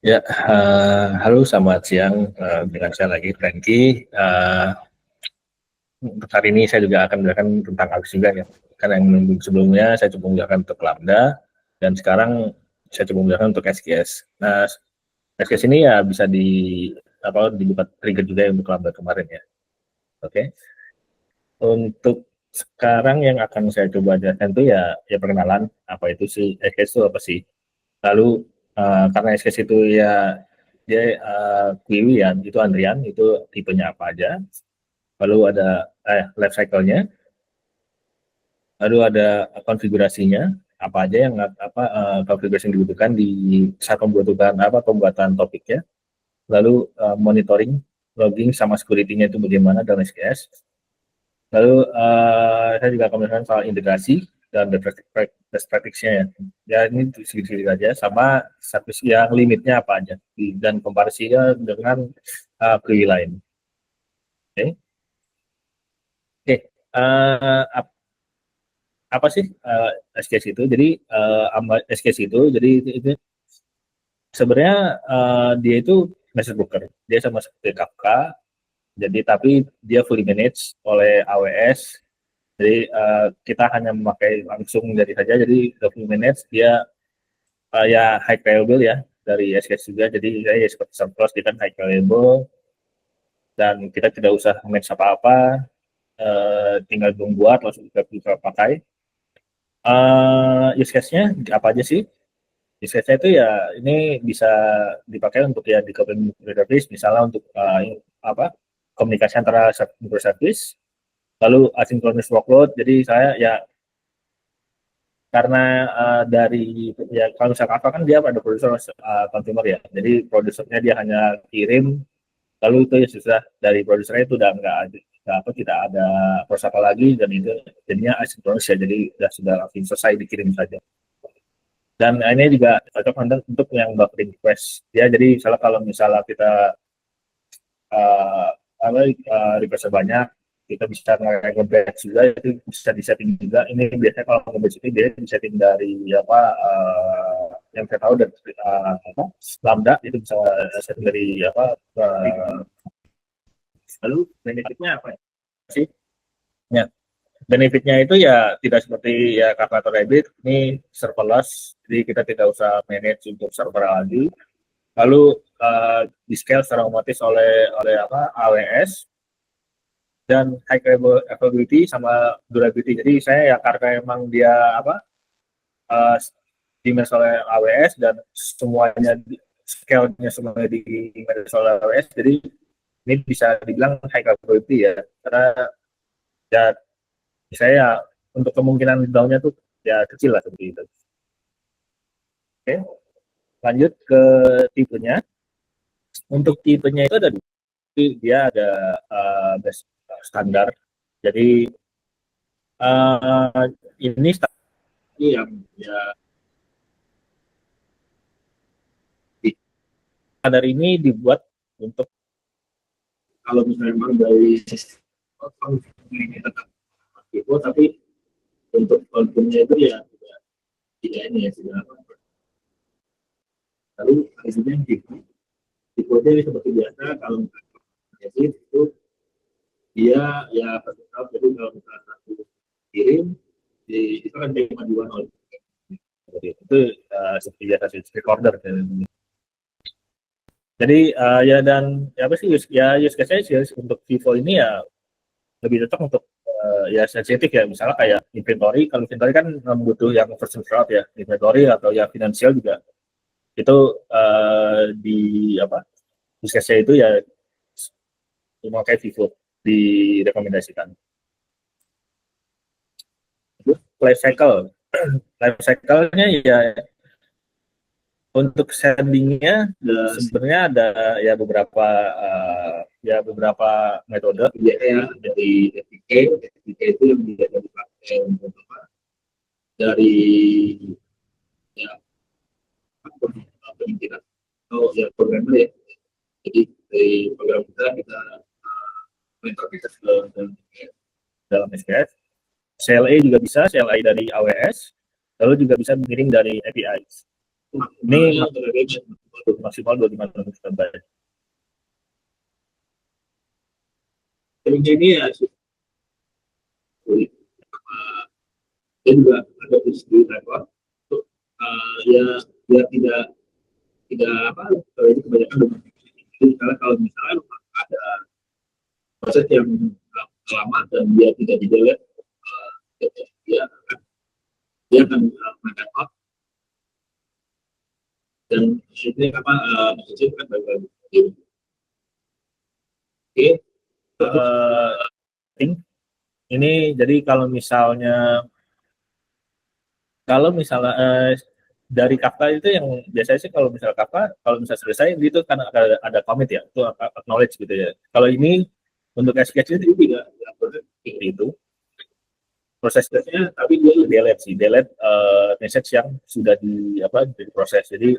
Ya, halo selamat siang, dengan saya lagi Franky. Untuk hari ini saya juga akan menjelaskan tentang AWS juga ya. Karena yang sebelumnya saya coba menjelaskan untuk Lambda, dan sekarang saya coba menjelaskan untuk SQS. Nah, SQS ini ya bisa dibuka trigger juga ya untuk Lambda kemarin ya. Oke. Untuk sekarang yang akan saya coba jelaskan itu ya perkenalan apa itu sih SQS itu apa sih. Lalu karena SQS itu ya dia query ya, itu antrian, itu tipenya apa aja. Lalu ada life cycle-nya, lalu ada konfigurasinya, apa aja yang konfigurasi yang dibutuhkan di saat pembuatan topiknya. Lalu monitoring, logging sama security-nya itu bagaimana dalam SQS. Lalu saya juga akan menjelaskan soal integrasi dan best practice-nya ya. Ya ini sedikit-sedikit aja, sama service yang limitnya apa aja, dan komparasinya dengan query lain. Oke. Oke, apa sih SQS itu? Jadi SQS itu sebenarnya dia itu message broker. Dia sama seperti Kafka, jadi tapi dia fully managed oleh AWS. Jadi kita hanya memakai langsung dari saja. Jadi fully managed, dia ya high available ya dari SQS juga. Jadi ya seperti Serverless, dia kan high available dan kita tidak usah manage apa-apa, tinggal membuat langsung kita bisa pakai. Use case-nya apa aja sih? Use case-nya itu ya ini bisa dipakai untuk ya di database, misalnya untuk komunikasi antara microservice, lalu asynchronous workload. Jadi saya ya karena dari ya kalau misalnya Kafka kan dia ada produser consumer ya, jadi produsernya dia hanya kirim, lalu itu ya susah dari produsernya itu udah tidak ada proses apa lagi, dan itu jadinya asynchronous ya, jadi sudah langsung selesai dikirim saja. Dan ini juga cocok untuk yang buffering request ya. Jadi misalnya kalau misalnya kita uh, request banyak, kita bisa nge-batch juga, itu bisa disetting juga. Ini biasanya kalau nge-batch itu dia disetting dari yang saya tahu dari Lambda, itu bisa setting dari lalu benefitnya apa ya sih ya. Benefitnya itu ya tidak seperti ya Kafka atau Rabbit, ini serverless, jadi kita tidak usah manage untuk server lagi. Lalu di scale secara otomatis oleh AWS, dan high availability sama durability. Jadi saya ya karena emang dia uh, dimanage oleh AWS dan semuanya scale-nya semuanya di manage oleh AWS, jadi ini bisa dibilang high availability ya, karena ya saya untuk kemungkinan down-nya tuh ya kecil lah seperti itu. Oke, lanjut ke tipenya. Untuk tipenya itu ada dua. Dia ada base standar. Jadi ini yang ya standar ini dibuat untuk kalau misalnya memang dari sistem ini tetap itu, tapi untuk kontennya itu ya tidak ini ya sudah. Lalu hasilnya tipenya seperti biasa. Kalau jadi itu dia ya tetap, jadi kalau misalnya satu kirim itu kan terima dua nol. Jadi itu seperti biasa sih recorder. Jadi ya, dan ya apa sih use case-nya sih untuk Vivo ini ya lebih cocok untuk ya sensitif ya, misalnya kayak inventory. Kalau inventory kan butuh yang first fraud ya, inventory atau ya finansial juga itu di apa use case-nya itu ya memakai Vivo direkomendasikan. Life cycle, life cycle-nya ya untuk sendingnya sebenarnya ada ya beberapa metode ya, dari FTK itu yang dipakai untuk dari ya pemikiran atau ya programmer ya. Jadi dari program kita menginterpretasi dalam SQS. CLI juga bisa, CLI dari AWS, lalu juga bisa mengirim dari API. Ini maksimal 25 GB. Terusnya ini ya dia juga ada di driver untuk ya biar tidak apa ini kebanyakan misalnya kalau misalnya ada proses yang lama dan dia tidak di delete dia akan mengangkat off dan ini apa itu kan bagi oke ini jadi kalau misalnya dari Kafka itu yang biasanya sih kalau misalnya Kafka kalau misalnya selesai itu kan ada commit ya, itu acknowledge gitu ya. Kalau ini untuk SQL itu tidak itu prosesnya, tapi dia delete message yang sudah diproses. Jadi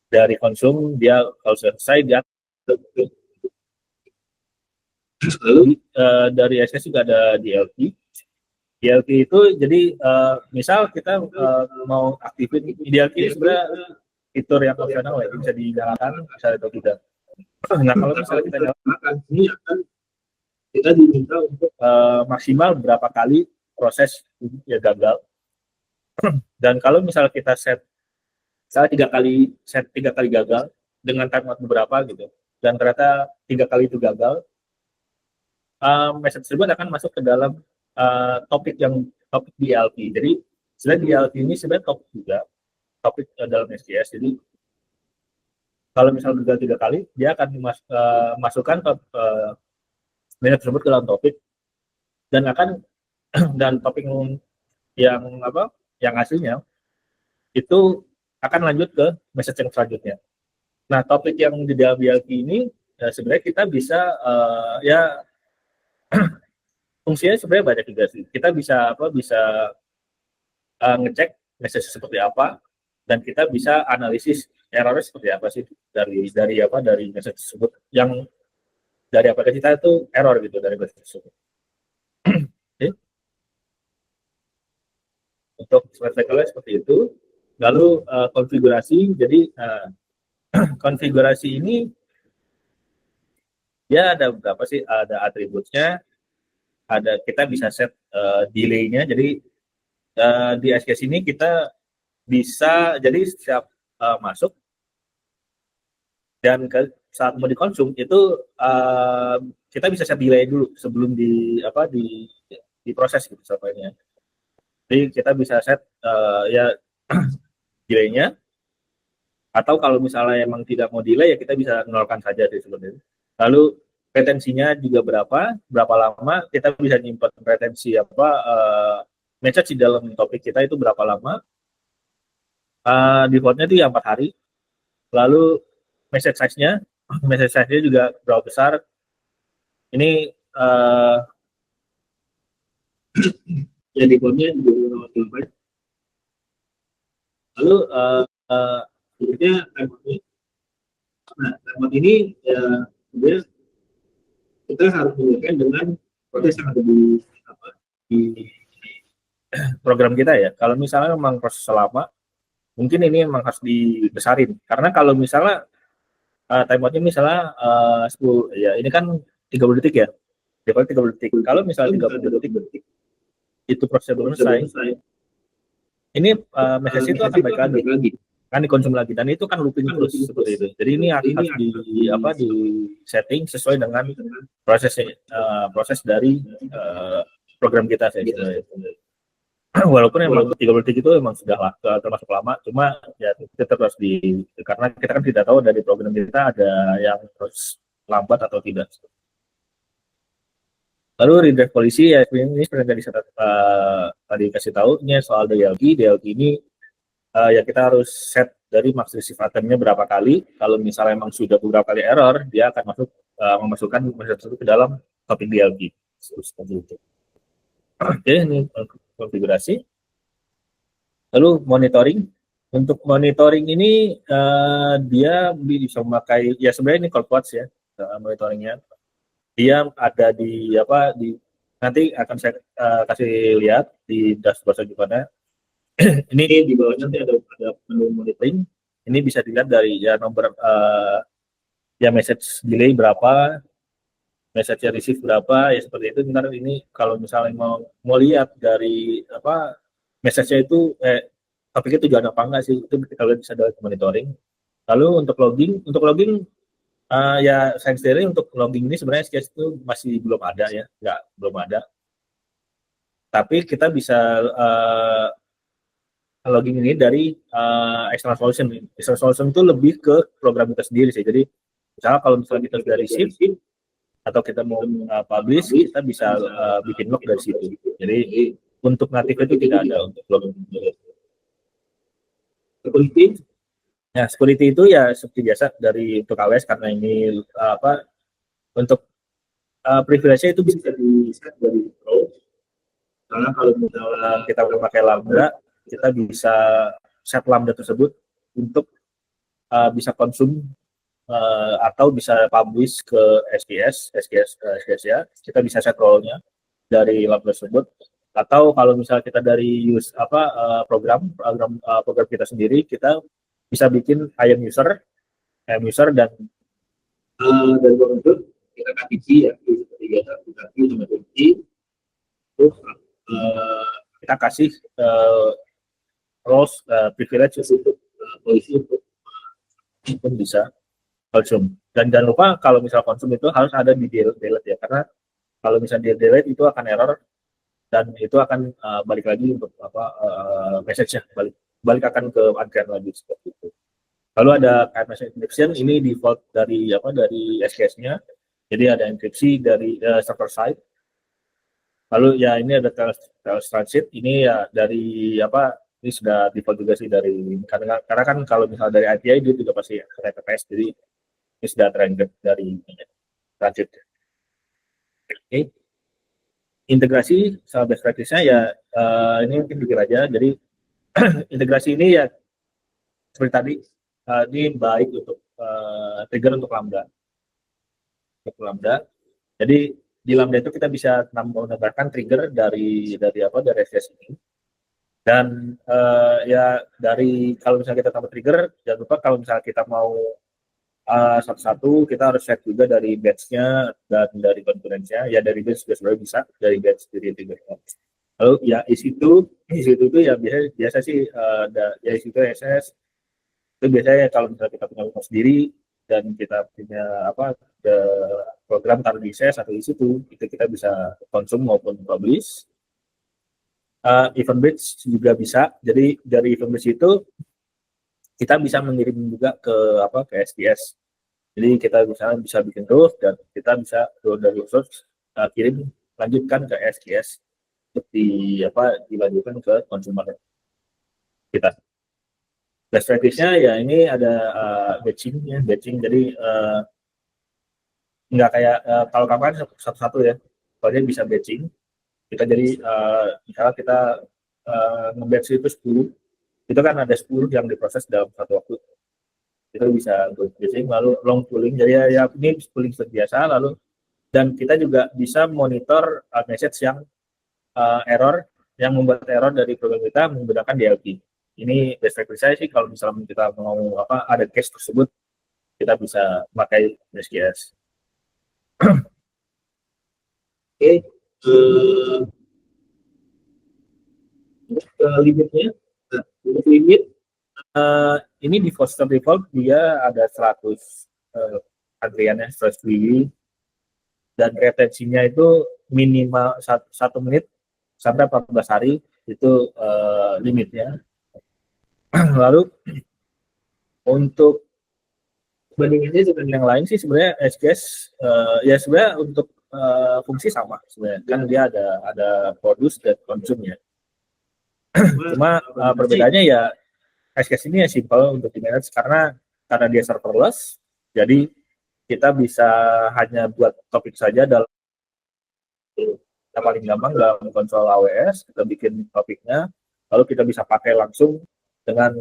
dari konsum dia kalau selesai dia lalu dari SQL juga ada DLP. DLP itu jadi misal kita mau aktifin DLP ini sebenarnya fitur yang opsional ya, bisa dinyalakan bisa atau tidak. Nah kalau misalnya kita nyalakan ini akan kita diminta untuk maksimal berapa kali proses ya gagal. Dan kalau misalnya kita set misalnya 3 kali gagal dengan timeout beberapa gitu, dan ternyata 3 kali itu gagal, message tersebut akan masuk ke dalam topik DLP. Jadi selain DLP ini sebenarnya topik juga, topik dalam SQS. Jadi kalau misalnya gagal 3 kali, dia akan masukkan message tersebut ke dalam topik dan dan topik yang hasilnya itu akan lanjut ke message yang selanjutnya. Nah, topik yang di dalam DLP ini sebenarnya kita bisa fungsinya sebenarnya banyak juga sih. Kita bisa ngecek message seperti apa dan kita bisa analisis errornya seperti apa sih dari message tersebut, yang dari aplikasi kita itu error gitu dari message tersebut. Okay. Untuk slide cycle seperti itu. Lalu konfigurasi, jadi konfigurasi ini ya ada beberapa sih, ada atributnya, kita bisa set delay-nya. Jadi di SQS ini kita bisa jadi setiap masuk dan saat mau dikonsum itu kita bisa set delay dulu sebelum diproses gitu softwarenya. Jadi kita bisa set ya delay-nya, atau kalau misalnya emang tidak mau delay ya kita bisa nolkan saja sih sebenarnya. Lalu retensinya juga berapa lama kita bisa nyimpan retensi message di dalam topik kita itu berapa lama. Defaultnya itu 4 hari. Lalu message size-nya juga berapa besar. Ini ya defaultnya 20 KB. Lalu berikutnya timeout ini ya kemudian kita harus menyesuaikan dengan proses yang ada di program kita ya. Kalau misalnya memang proses lama, mungkin ini memang harus dibesarin. Karena kalau misalnya timeoutnya misalnya 10, ya ini kan 30 detik ya. Default 30 detik. Kalau misalnya 30 detik itu prosesnya belum selesai, ini message itu akan balik lagi, kan dikonsum lagi, dan itu kan looping terus seperti itu. Jadi ini harus di setting sesuai dengan proses dari program kita saya kira. Walaupun memang 30 detik itu memang sudah termasuk lama, cuma ya tetap harus karena kita kan tidak tahu dari program kita ada yang terus lambat atau tidak. Lalu redirect polisi ya, ini seperti yang tadi kasih tahu ini soal DLP ini ya kita harus set dari max receive attempt-nya berapa kali. Kalau misalnya memang sudah beberapa kali error, dia akan memasukkan message tersebut ke dalam topik DLP. Seperti itu. Oke, ini konfigurasi. Lalu monitoring. Untuk monitoring ini dia bisa memakai, ya sebenarnya ini CloudWatch ya, monitoringnya. Dia ada nanti akan saya kasih lihat di dashboard selanjutnya. Ini di bawahnya nanti ada menu monitoring. Ini bisa dilihat dari ya nomor ya message delay berapa, message receive berapa, ya seperti itu. Ntar ini kalau misalnya mau lihat dari apa message-nya itu topiknya tujuan apa enggak sih, itu kalian bisa dari monitoring. Lalu untuk logging ya saya sendiri untuk logging ini sebenarnya SKS itu masih belum ada ya, belum ada. Tapi kita bisa logging ini dari external solution. External solution itu lebih ke program kita sendiri sih. Jadi misalnya kalau misalnya kita sudah receive atau kita mau publish, kita bisa bikin log dari situ. Jadi untuk natif itu tidak ada untuk logging. Security, Ya, security itu ya seperti biasa dari untuk AWS, karena ini apa untuk privilege-nya itu bisa di set dari Pro. Karena kalau misalnya kita memakai Lambda, kita bisa set Lambda tersebut untuk bisa konsum atau bisa publish ke SKS ya. Kita bisa set role-nya dari Lambda tersebut. Atau kalau misalnya kita dari program kita sendiri, kita bisa bikin IAM user dan dari itu kita kasih key ya, seperti biasa kita key sama kunci, terus kita kasih roles privilege untuk polisi untuk pun bisa konsum. Dan jangan lupa kalau misal konsum itu harus ada di delete ya, karena kalau misalnya di delete itu akan error dan itu akan balik lagi untuk message-nya balik akan ke antrian lagi seperti itu. Lalu ada message encryption, ini default dari SKS-nya. Jadi ada enkripsi dari server side. Lalu ya ini ada Tails transit, ini ya dari ini sudah default juga sih dari karena kan kalau misalnya dari API dia juga pasti ada TPS, jadi ini sudah terangkat dari transit. Oke. Integrasi sama best practice-nya ya ini mungkin pikir aja. Jadi integrasi ini ya seperti tadi ini baik untuk trigger untuk Lambda. Jadi di Lambda itu kita bisa menambahkan trigger dari SKS ini. Dan ya dari kalau misalnya kita tambah trigger, jangan lupa kalau misalnya kita mau satu-satu, kita harus set juga dari batch-nya dan dari komponennya. Ya dari batch juga sebenarnya bisa, dari batch dari trigger-nya. Lalu ya isi itu ya biasa sih ya isi itu SS itu biasanya kalau misalnya kita punya rumah sendiri dan kita punya program taruh di SS atau di situ, itu kita bisa konsum maupun publish. Event batch juga bisa. Jadi dari event batch itu kita bisa mengirim juga ke SKS. Jadi kita bisa bikin rules dan kita bisa dari source kirim lanjutkan ke SKS untuk dilanjutkan ke consumer kita. Best practice-nya ya ini ada batching. Jadi nggak kayak kalau kapan satu-satu ya. Kalau dia bisa batching, kita jadi misalnya kita nge-batch itu 10, itu kan ada 10 yang diproses dalam satu waktu. Itu bisa untuk batching, lalu long pooling. Jadi ya ini pooling biasa, lalu dan kita juga bisa monitor message yang error, yang membuat error dari program kita menggunakan DLP. Ini best practice saya sih kalau misalnya kita mau ada case tersebut, kita bisa pakai SKS. Oke, limitnya, limit ini di Foster default dia ada 100 antriannya 100 WB dan retensinya itu minimal 1 menit sampai 14 hari itu limitnya. Lalu untuk bandingannya dengan yang lain sih sebenarnya SKS ya sebenarnya untuk fungsi sama sebenarnya, kan dia ada produce dan consume ya. Cuma perbedaannya ya SKS ini ya simple untuk di manage karena dia serverless, jadi kita bisa hanya buat topik saja dalam paling gampang dalam konsol AWS, kita bikin topiknya, lalu kita bisa pakai langsung dengan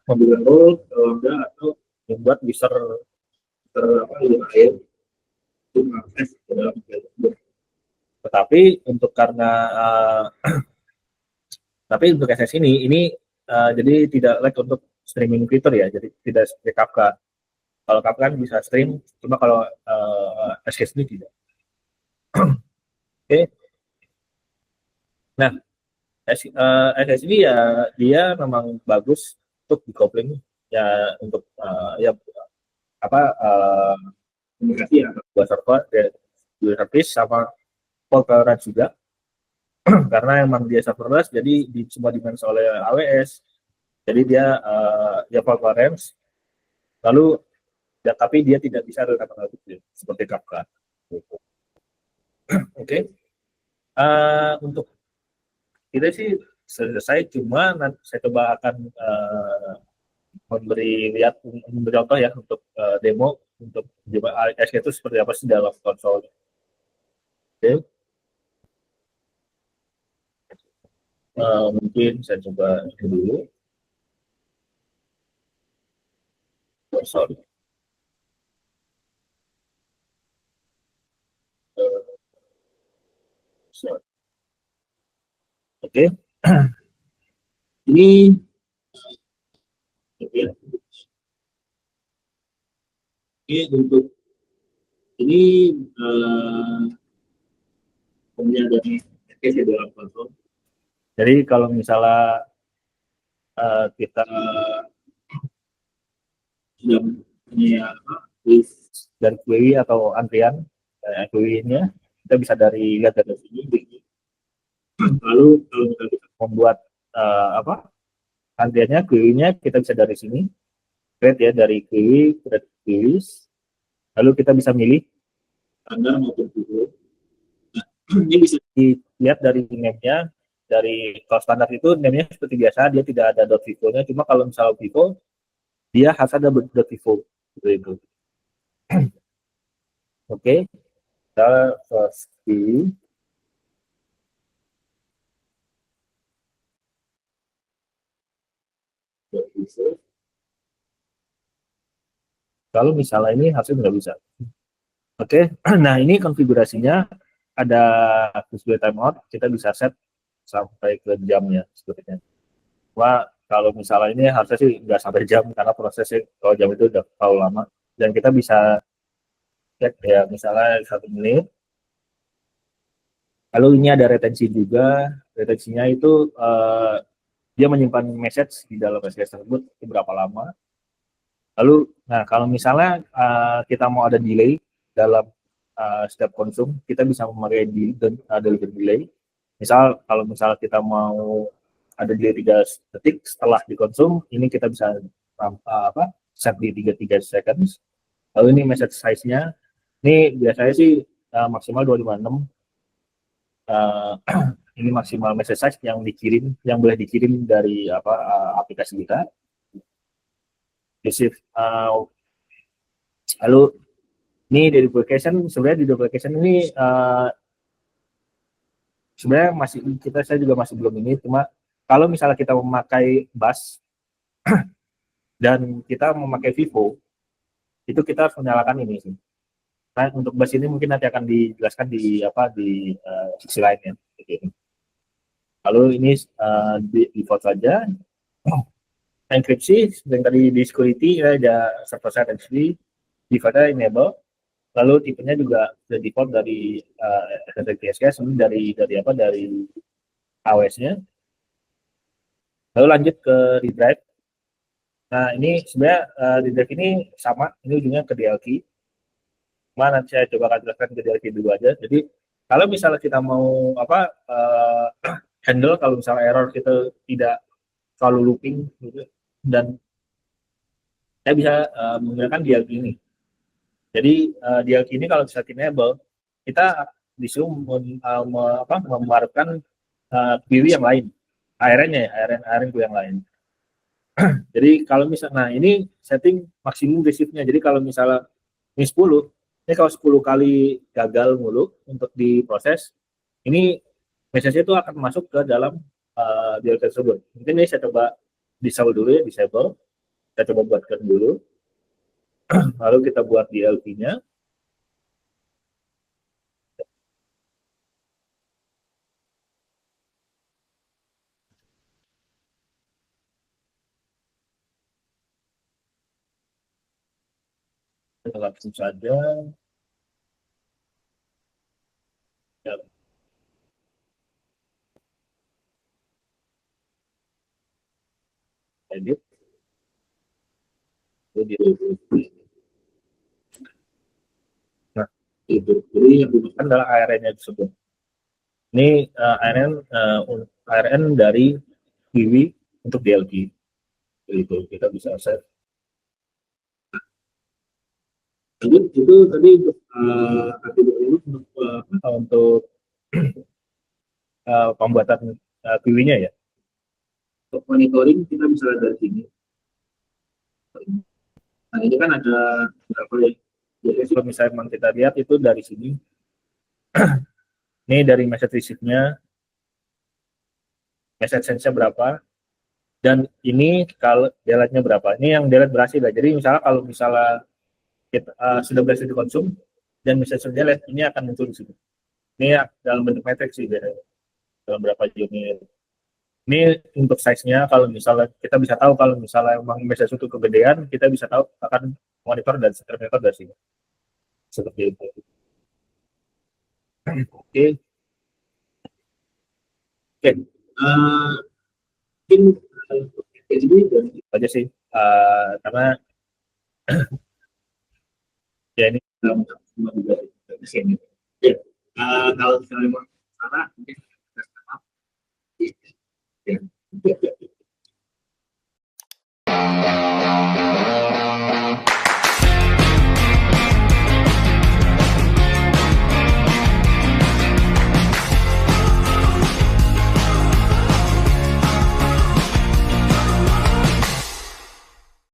membuat role atau membuat user yang lain untuk akses ke dalam tersebut. Tetapi untuk SKS ini jadi tidak lag untuk streaming fitur ya, jadi tidak seperti Kafka. Kalau Kafka kan bisa stream, cuma kalau SQS ini tidak. Oke, nah SQS ini ya dia memang bagus untuk decoupling ya, untuk ya apa komunikasi ya buat server, ya, service sama fault tolerance juga. Karena emang dia serverless, jadi semua dimanage oleh AWS, jadi dia ya fault tolerance, lalu ya, tapi dia tidak bisa real time analytics seperti Kafka. Gitu. Oke. Untuk kita sih selesai, cuma nanti saya coba akan memberi contoh ya untuk demo untuk AS itu seperti apa sih dalam konsol. Oke. Mungkin saya coba dulu konsol. Oke. Ini ya, ini untuk ini punya dari SKS dalam konsol. Jadi kalau misalnya kita sudah punya list dan query atau antrian query-nya, kita bisa lihat dari sini. Lalu kalau kita membuat antriannya, query-nya kita bisa dari sini, create ya, dari query, create queries. Lalu kita bisa milih standar maupun Vivo. Nah, ini bisa dilihat dari name-nya. Dari kalau standar itu name-nya seperti biasa, dia tidak ada .vivo-nya. Cuma kalau misalnya Vivo, dia harus ada .vivo. Gitu. Oke, kita first query. Kalau misalnya ini hasil nggak bisa. Oke, nah ini konfigurasinya ada display timeout, kita bisa set sampai ke jamnya sepertinya. Wah, kalau misalnya ini harusnya sih nggak sampai jam karena prosesnya kalau jam itu udah terlalu lama. Dan kita bisa cek ya misalnya 1 menit. Lalu ini ada retensi juga. Retensinya itu dia menyimpan message di dalam SQS tersebut itu berapa lama. Lalu, nah kalau misalnya kita mau ada delay dalam setiap konsum, kita bisa memakai delivery delay. Misal kalau misalnya kita mau ada delay 3 detik setelah dikonsum, ini kita bisa set di 33 seconds. Lalu ini message size-nya, ini biasanya sih maksimal 256. Ini maksimal message size yang boleh dikirim dari aplikasi kita. Lalu ini dari duplication, sebenarnya di duplication ini sebenarnya saya juga masih belum ini, cuma kalau misalnya kita memakai bus dan kita memakai Vivo, itu kita harus menyalakan ini sih. Nah, untuk bus ini mungkin nanti akan dijelaskan di sisi lainnya. Lalu ini di default saja. Enkripsi, yang tadi di security ya, ada server side enkripsi, defaultnya enable. Lalu tipenya juga default dari SSH, dari AWS-nya. Lalu lanjut ke redrive. Nah, ini sebenarnya redrive ini sama, ini ujungnya ke DLQ. Cuma nanti saya coba akan jelaskan ke DLQ dulu aja. Jadi, kalau misalnya kita mau handle kalau misalnya error kita tidak selalu looping gitu, dan saya bisa menggunakan DLQ ini. Jadi DLQ ini kalau bisa enable, kita disuruh memarutkan query yang lain, ARN-nya ya, ARN yang lain. Jadi kalau misalnya, nah ini setting maksimum receive-nya. Jadi kalau misalnya ini 10, ini kalau 10 kali gagal mulu untuk diproses, ini message itu akan masuk ke dalam DLQ tersebut. Mungkin ini saya coba disable dulu ya, disable. Kita coba buatkan dulu. Lalu kita buat DLQ-nya. langsung saja ya, edit jadi nah itu. Jadi yang kan adalah ARN-nya tersebut. Ini ARN dari Kiwi untuk DLP. Jadi itu kita bisa set itu tadi untuk kategori untuk untuk pembuatan Kiwi-nya ya. untuk monitoring kita bisa lihat dari sini. Nah ini kan ada berapa ya? Jadi Kalau misalnya memang kita lihat itu dari sini, ini dari message receipt-nya, message sense-nya berapa, dan ini kalau delete-nya berapa. Ini yang delete berhasil ya. Jadi misalnya kalau misalnya kita sudah berhasil dikonsum dan message delete, ini akan muncul di sini. Ini dalam bentuk matrix sih biasanya. Dalam berapa unit. Ini untuk size-nya, kalau misalnya kita bisa tahu kalau misalnya memang message itu kegedean, kita bisa tahu akan monitor dan termonitor dari sini. Seperti itu. Oke. Oke. mungkin jadi dari Aja sih. Karena ya ini semua juga di sini. Ya, kalau misalnya mau salah mungkin kita sama. Ya.